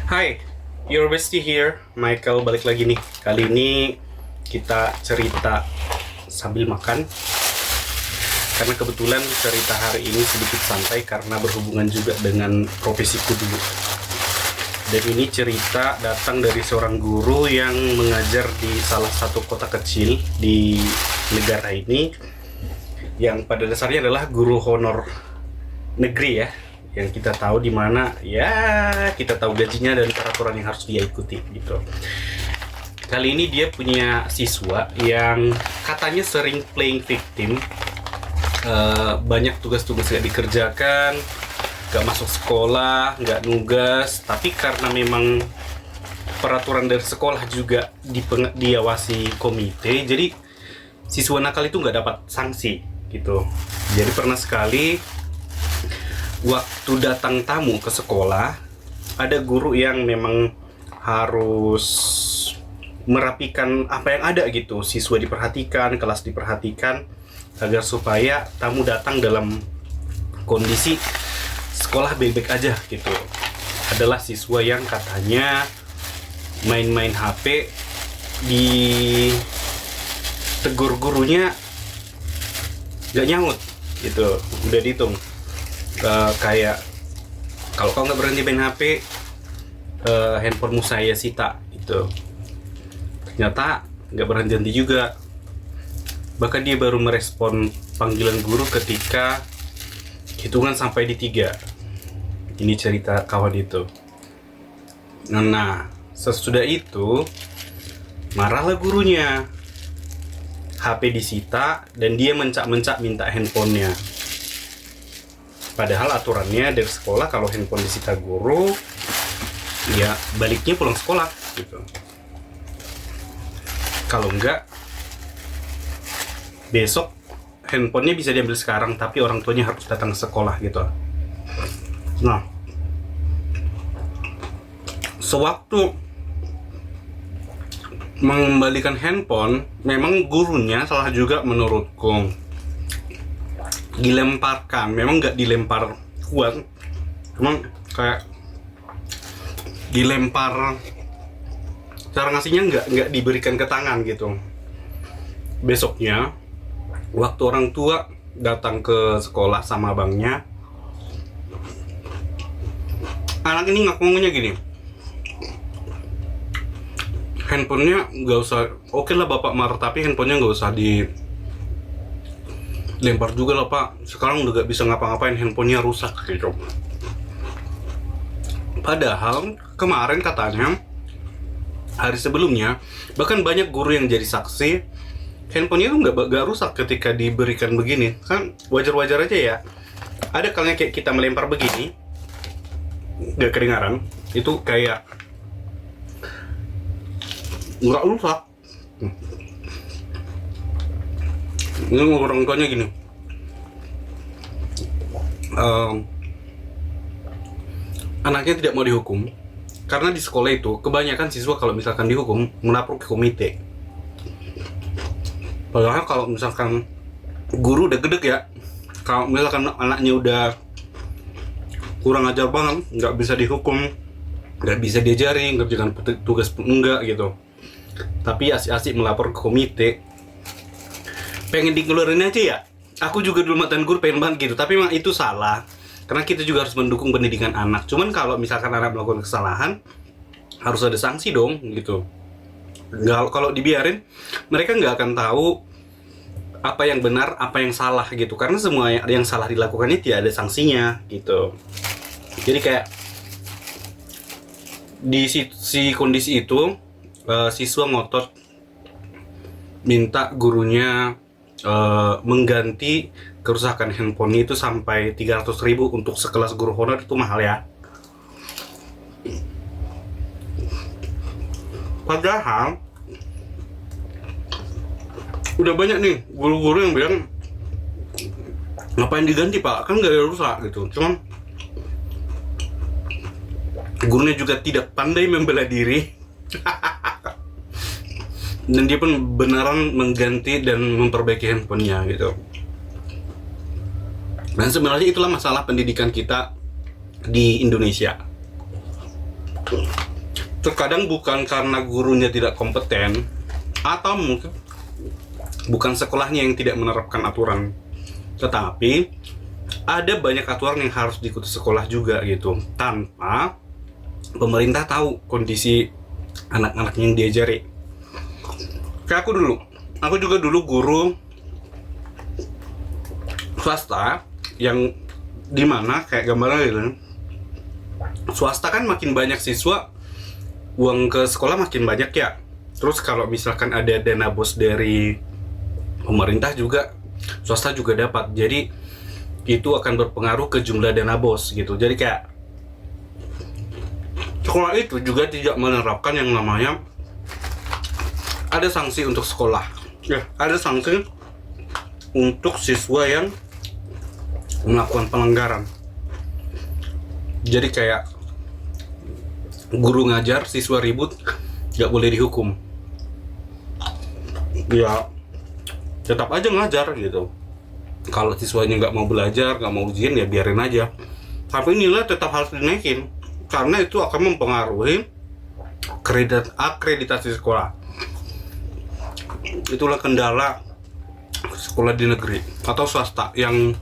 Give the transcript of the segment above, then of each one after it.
Hai, your bestie here, Michael balik lagi nih. Kali ini kita cerita sambil makan. Karena kebetulan cerita hari ini sedikit santai karena berhubungan juga dengan profesiku dulu. Dan ini cerita datang dari seorang guru yang mengajar di salah satu kota kecil di negara ini, yang pada dasarnya adalah guru honor negeri ya, yang kita tahu di mana ya kita tahu gajinya dan peraturan yang harus dia ikuti gitu. Kali ini dia punya siswa yang katanya sering playing victim, banyak tugas-tugas gak dikerjakan, gak masuk sekolah, gak nugas, tapi karena memang peraturan dari sekolah juga diawasi komite, jadi siswa nakal itu gak dapat sanksi gitu. Jadi pernah sekali waktu datang tamu ke sekolah, ada guru yang memang harus merapikan apa yang ada gitu. Siswa diperhatikan, kelas diperhatikan, agar supaya tamu datang dalam kondisi sekolah baik-baik aja gitu. Adalah siswa yang katanya main-main HP, ditegur gurunya gak nyaut gitu. Udah dihitung kayak, kalau kau nggak berhenti main HP, handphonemu saya sita gitu. Ternyata nggak berhenti juga. Bahkan dia baru merespon panggilan guru ketika hitungan sampai di 3. Ini cerita kawan itu. Nah, sesudah itu marahlah gurunya. HP disita dan dia mencak-mencak minta handphonenya. Padahal aturannya dari sekolah kalau handphone disita guru, ya baliknya pulang sekolah gitu. Kalau enggak, besok handphonenya bisa diambil sekarang, tapi orang tuanya harus datang ke sekolah gitu. Nah, sewaktu mengembalikan handphone, memang gurunya salah juga menurutku. Dilemparkan, memang nggak dilempar kuat, cuman kayak dilempar, cara ngasihnya nggak diberikan ke tangan gitu. Besoknya waktu orang tua datang ke sekolah sama abangnya, anak ini ngaku-ngakunya gini, handphonenya nggak usah, oke lah bapak marah, tapi handphonenya nggak usah lempar juga lah pak, sekarang udah gak bisa ngapa-ngapain, handphonenya rusak gitu. Padahal kemarin katanya, hari sebelumnya, bahkan banyak guru yang jadi saksi, handphonenya tuh gak rusak ketika diberikan begini. Kan wajar-wajar aja ya. Ada kalanya kayak kita melempar begini, gak kedengaran, itu kayak nggak rusak. Ini orang tuanya gini, anaknya tidak mau dihukum karena di sekolah itu kebanyakan siswa kalau misalkan dihukum melapor ke komite. Padahal kalau misalkan guru udah gede ya, kalau misalkan anaknya udah kurang ajar banget, nggak bisa dihukum, nggak bisa diajari, ngerjakan tugas pun enggak gitu, tapi asik-asik melapor ke komite. Pengen dikeluarin aja ya. Aku juga dulu mantan guru pengen banget gitu, tapi memang itu salah. Karena kita juga harus mendukung pendidikan anak. Cuman kalau misalkan anak melakukan kesalahan, harus ada sanksi dong gitu. Nggak, kalau dibiarin, mereka nggak akan tahu apa yang benar, apa yang salah gitu. Karena semua yang salah dilakukan ini tidak ada sanksinya gitu. Jadi kayak di si kondisi itu, siswa ngotot minta gurunya mengganti kerusakan handphone itu sampai 300.000 untuk sekelas guru honor. Itu mahal ya. Padahal udah banyak nih guru-guru yang bilang, ngapain diganti pak, kan gak ada rusak gitu. Cuman gurunya juga tidak pandai membela diri. Dan dia pun beneran mengganti dan memperbaiki handphonenya gitu. Dan sebenarnya itulah masalah pendidikan kita di Indonesia. Terkadang bukan karena gurunya tidak kompeten, atau mungkin bukan sekolahnya yang tidak menerapkan aturan, tetapi ada banyak aturan yang harus diikuti sekolah juga gitu, tanpa pemerintah tahu kondisi anak-anak yang diajari. Kayak aku juga dulu guru swasta, yang dimana kayak gambaran gitu, swasta kan makin banyak siswa, uang ke sekolah makin banyak ya. Terus kalau misalkan ada dana bos dari pemerintah juga, swasta juga dapat. Jadi itu akan berpengaruh ke jumlah dana bos gitu. Jadi kayak sekolah itu juga tidak menerapkan yang namanya ada sanksi untuk sekolah. Ya, ada sanksi untuk siswa yang melakukan pelanggaran. Jadi kayak guru ngajar, siswa ribut, nggak boleh dihukum. Ya, tetap aja ngajar gitu. Kalau siswanya nggak mau belajar, nggak mau ujian, ya biarin aja. Tapi nilai tetap harus dinaikin, karena itu akan mempengaruhi akreditasi sekolah. Itulah kendala sekolah di negeri atau swasta yang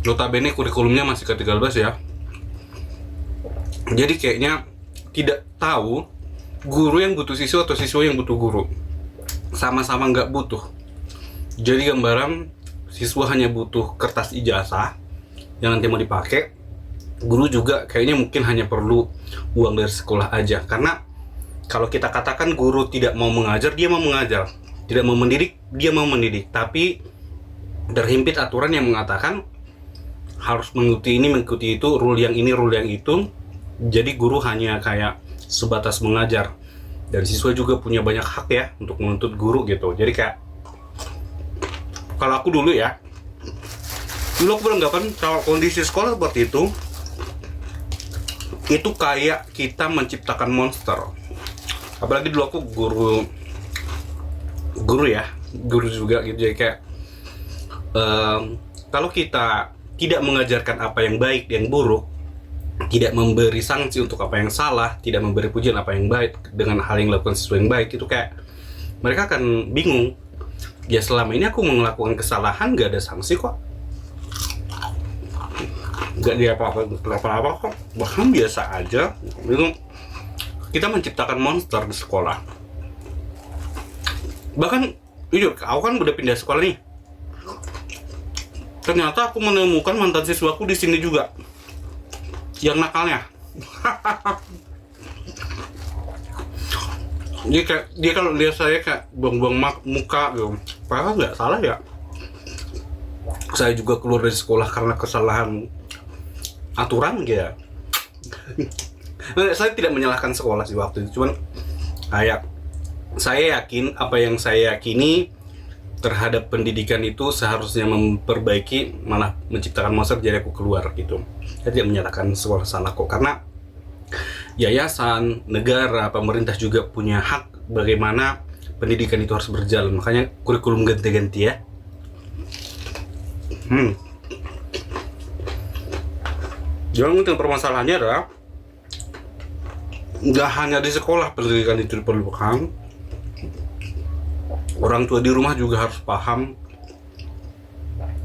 notabene kurikulumnya masih ke-13 ya. Jadi kayaknya tidak tahu guru yang butuh siswa atau siswa yang butuh guru, sama-sama nggak butuh. Jadi gambaran siswa hanya butuh kertas ijazah yang nanti mau dipakai, guru juga kayaknya mungkin hanya perlu uang dari sekolah aja. Karena kalau kita katakan guru tidak mau mengajar, dia mau mengajar, tidak mau mendidik, dia mau mendidik, tapi terhimpit aturan yang mengatakan harus mengikuti ini, mengikuti itu, rule yang ini, rule yang itu. Jadi guru hanya kayak sebatas mengajar, dan siswa juga punya banyak hak ya untuk menuntut guru gitu. Jadi kayak kalau aku dulu aku beranggapan kalau kondisi sekolah seperti itu kayak kita menciptakan monster. Apalagi dulu aku guru juga gitu. Jadi kayak kalau kita tidak mengajarkan apa yang baik, yang buruk, tidak memberi sanksi untuk apa yang salah, tidak memberi pujian apa yang baik dengan hal yang dilakukan siswa yang baik, itu kayak mereka akan bingung. Ya selama ini aku melakukan kesalahan gak ada sanksi kok, gak dia apa-apa kok, bahkan biasa aja. Kita menciptakan monster di sekolah. Bahkan jujur, aku kan udah pindah sekolah nih, ternyata aku menemukan mantan siswaku di sini juga yang nakalnya. Dia kalau lihat saya kayak buang-buang muka gitu. Padahal nggak salah ya. Saya juga keluar dari sekolah karena kesalahan aturan ya. Saya tidak menyalahkan sekolah sih waktu itu, cuman kayak saya yakin apa yang saya yakini terhadap pendidikan itu seharusnya memperbaiki, malah menciptakan monster, jadi aku keluar gitu. Saya tidak menyatakan sekolah salah kok, karena yayasan, negara, pemerintah juga punya hak bagaimana pendidikan itu harus berjalan. Makanya kurikulum ganti-ganti ya. Jangan mungkin permasalahannya adalah nggak hanya di sekolah pendidikan itu diperlukan. Orang tua di rumah juga harus paham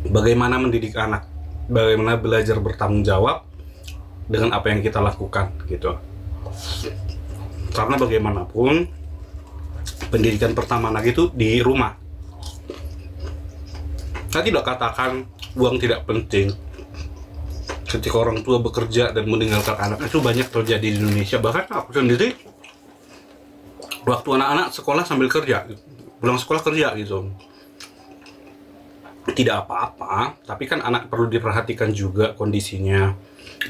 bagaimana mendidik anak, bagaimana belajar bertanggung jawab dengan apa yang kita lakukan gitu. Karena bagaimanapun pendidikan pertama anak itu di rumah. Saya tidak katakan uang tidak penting. Ketika orang tua bekerja dan meninggalkan anak, itu banyak terjadi di Indonesia. Bahkan aku sendiri waktu anak-anak sekolah sambil kerja, pulang sekolah kerja gitu, tidak apa-apa. Tapi kan anak perlu diperhatikan juga kondisinya.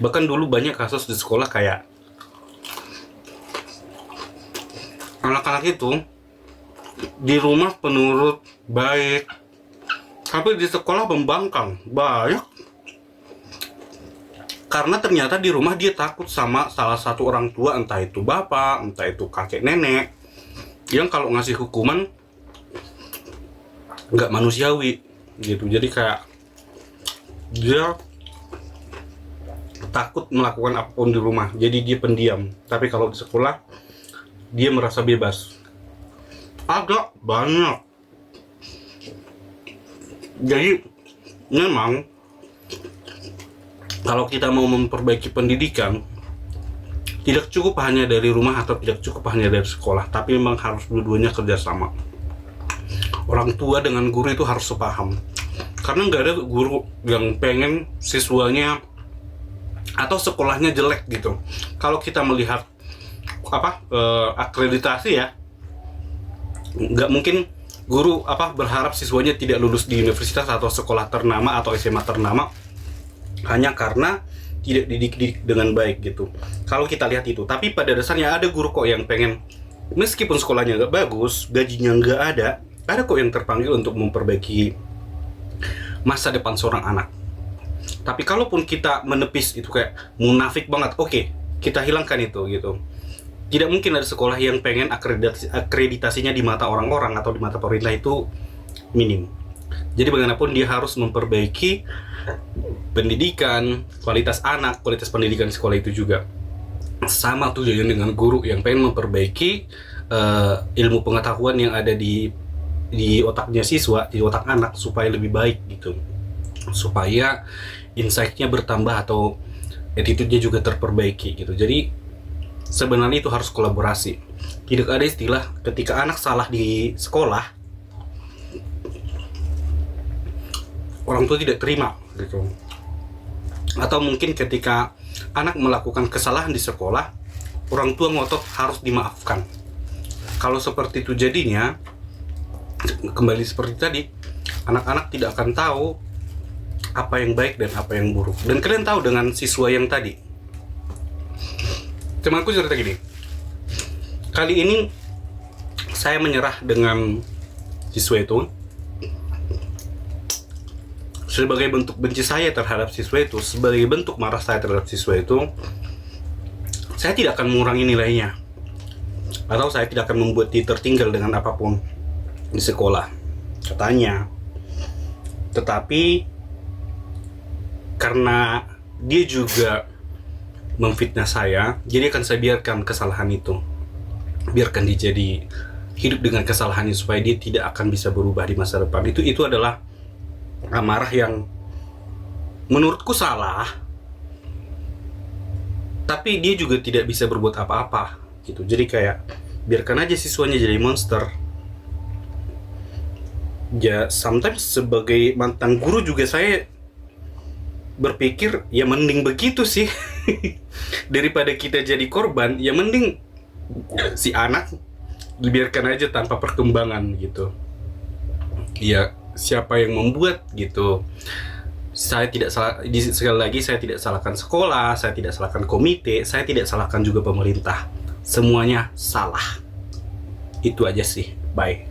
Bahkan dulu banyak kasus di sekolah kayak anak-anak itu di rumah penurut baik, tapi di sekolah membangkang banyak. Karena ternyata di rumah dia takut sama salah satu orang tua, entah itu bapak, entah itu kakek nenek, yang kalau ngasih hukuman nggak manusiawi gitu. Jadi kayak dia takut melakukan apapun di rumah, jadi dia pendiam. Tapi kalau di sekolah dia merasa bebas. Ada banyak. Jadi memang kalau kita mau memperbaiki pendidikan, tidak cukup hanya dari rumah atau tidak cukup hanya dari sekolah, tapi memang harus dua-duanya kerjasama. Orang tua dengan guru itu harus sepaham, karena nggak ada guru yang pengen siswanya atau sekolahnya jelek gitu. Kalau kita melihat akreditasi ya, nggak mungkin guru berharap siswanya tidak lulus di universitas atau sekolah ternama atau SMA ternama hanya karena tidak dididik dengan baik gitu. Kalau kita lihat itu, tapi pada dasarnya ada guru kok yang pengen, meskipun sekolahnya nggak bagus, gajinya nggak ada kok yang terpanggil untuk memperbaiki masa depan seorang anak. Tapi kalaupun kita menepis itu kayak munafik banget, oke, kita hilangkan itu gitu. Tidak mungkin ada sekolah yang pengen akreditasinya di mata orang-orang atau di mata pemerintah itu minim. Jadi bagaimanapun dia harus memperbaiki pendidikan, kualitas anak, kualitas pendidikan di sekolah itu juga. Sama tujuannya dengan guru yang pengen memperbaiki ilmu pengetahuan yang ada di otaknya siswa, di otak anak supaya lebih baik gitu. Supaya insight-nya bertambah atau attitude-nya juga terperbaiki gitu. Jadi sebenarnya itu harus kolaborasi. Tidak ada istilah ketika anak salah di sekolah orang tua tidak terima gitu. Atau mungkin ketika anak melakukan kesalahan di sekolah, orang tua ngotot harus dimaafkan. Kalau seperti itu jadinya, kembali seperti tadi, anak-anak tidak akan tahu apa yang baik dan apa yang buruk. Dan kalian tahu dengan siswa yang tadi, temanku cerita gini, kali ini saya menyerah dengan siswa itu. Sebagai bentuk benci saya terhadap siswa itu, sebagai bentuk marah saya terhadap siswa itu, saya tidak akan mengurangi nilainya, atau saya tidak akan membuat dia tertinggal dengan apapun di sekolah, katanya. Tetapi karena dia juga memfitnah saya, jadi akan saya biarkan kesalahan itu, biarkan dia jadi hidup dengan kesalahannya supaya dia tidak akan bisa berubah di masa depan. Itu adalah amarah yang menurutku salah, tapi dia juga tidak bisa berbuat apa-apa gitu. Jadi kayak biarkan aja siswanya jadi monster. Ya sometimes sebagai mantan guru juga saya berpikir ya mending begitu sih daripada kita jadi korban. Ya mending si anak dibiarkan aja tanpa perkembangan gitu. Ya siapa yang membuat gitu. Saya tidak salah, sekali lagi saya tidak salahkan sekolah, saya tidak salahkan komite, saya tidak salahkan juga pemerintah. Semuanya salah. Itu aja sih. Bye.